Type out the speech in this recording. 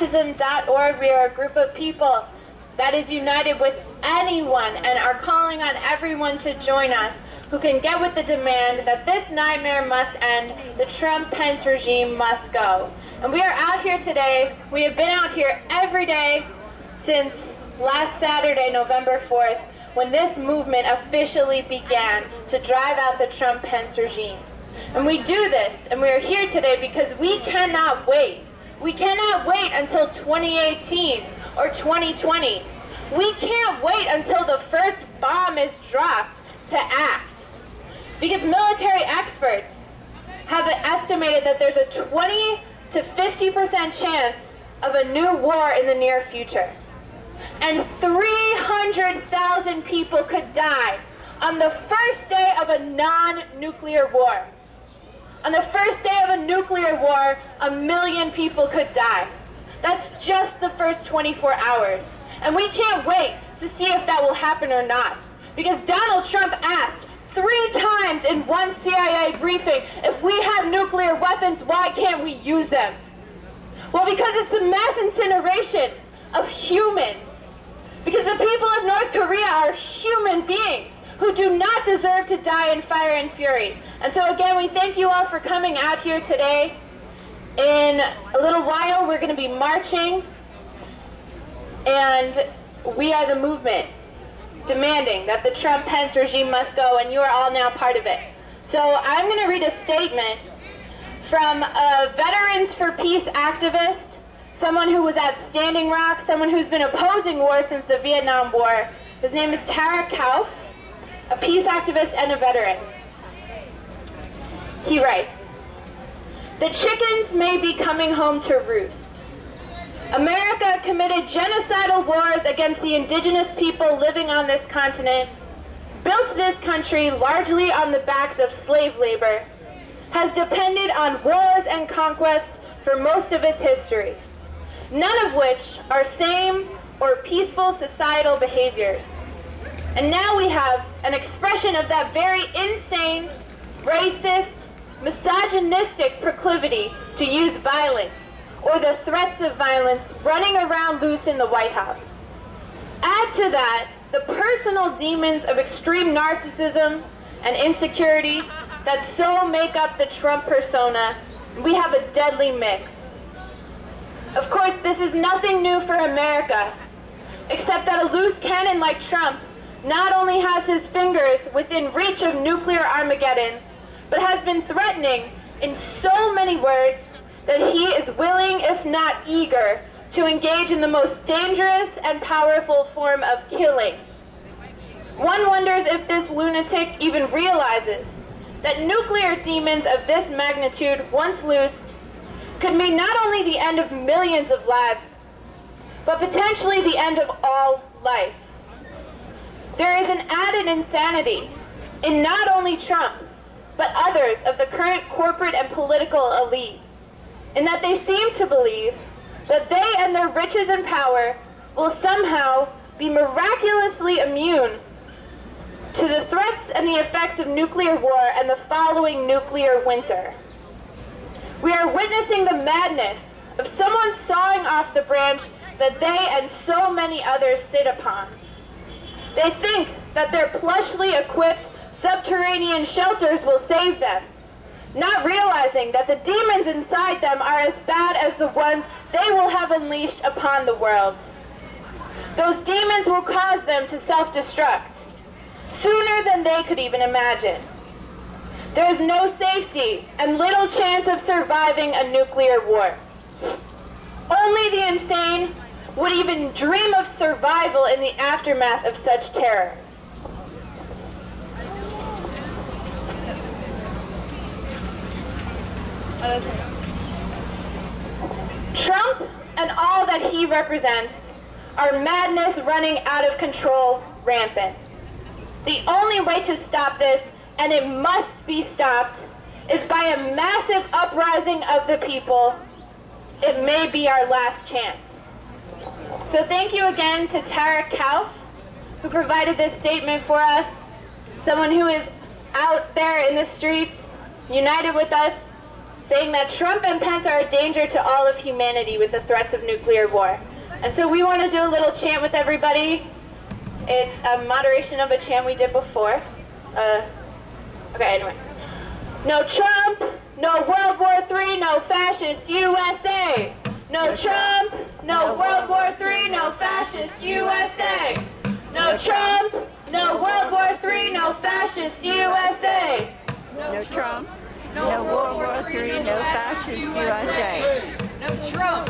Fascism.org, we are a group of people that is united with anyone and are calling on everyone to join us who can get with the demand that this nightmare must end, the Trump-Pence regime must go. And we are out here today. We have been out here every day since last Saturday, November 4th, when this movement officially began to drive out the Trump-Pence regime. And we do this, and we are here today because we cannot wait. We cannot wait until 2018 or 2020. We can't wait until the first bomb is dropped to act. Because military experts have estimated that there's a 20 to 50% chance of a new war in the near future. And 300,000 people could die on the first day of a non-nuclear war. On the first day of a nuclear war, 1 million people could die. That's just the first 24 hours. And we can't wait to see if that will happen or not. Because Donald Trump asked 3 times in one CIA briefing, if we have nuclear weapons, why can't we use them? Well, because it's the mass incineration of humans. Because the people of North Korea are human beings who do not deserve to die in fire and fury. And so again, we thank you all for coming out here today. In a little while, we're going to be marching, and we are the movement demanding that the Trump-Pence regime must go, and you are all now part of it. So I'm going to read a statement from a Veterans for Peace activist, someone who was at Standing Rock, someone who's been opposing war since the Vietnam War. His name is Tarek Kauf, a peace activist and a veteran. He writes, "The chickens may be coming home to roost. America committed genocidal wars against the indigenous people living on this continent, built this country largely on the backs of slave labor, has depended on wars and conquest for most of its history, none of which are sane or peaceful societal behaviors. And now we have an expression of that very insane, racist, misogynistic proclivity to use violence, or the threats of violence running around loose in the White House. Add to that the personal demons of extreme narcissism and insecurity that so make up the Trump persona, we have a deadly mix. Of course, this is nothing new for America, except that a loose cannon like Trump not only has his fingers within reach of nuclear Armageddon, but has been threatening in so many words that he is willing, if not eager, to engage in the most dangerous and powerful form of killing. One wonders if this lunatic even realizes that nuclear demons of this magnitude, once loosed, could mean not only the end of millions of lives, but potentially the end of all life. There is an added insanity in not only Trump, but others of the current corporate and political elite, in that they seem to believe that they and their riches and power will somehow be miraculously immune to the threats and the effects of nuclear war and the following nuclear winter. We are witnessing the madness of someone sawing off the branch that they and so many others sit upon. They think that their plushly equipped subterranean shelters will save them, not realizing that the demons inside them are as bad as the ones they will have unleashed upon the world. Those demons will cause them to self-destruct sooner than they could even imagine. There is no safety and little chance of surviving a nuclear war. Only the insane would even dream of survival in the aftermath of such terror. Trump and all that he represents are madness running out of control, rampant. The only way to stop this, and it must be stopped, is by a massive uprising of the people. It may be our last chance. So thank you again to Tarek Kauf, who provided this statement for us, someone who is out there in the streets, united with us, saying that Trump and Pence are a danger to all of humanity with the threats of nuclear war. And so we want to do a little chant with everybody. It's a moderation of a chant we did before. Okay, anyway. No Trump, no World War III, no fascist USA. No Trump, no World War III, no fascist USA. No Trump, no World War III, no fascist USA. No Trump, no World War III, no fascist USA. No Trump.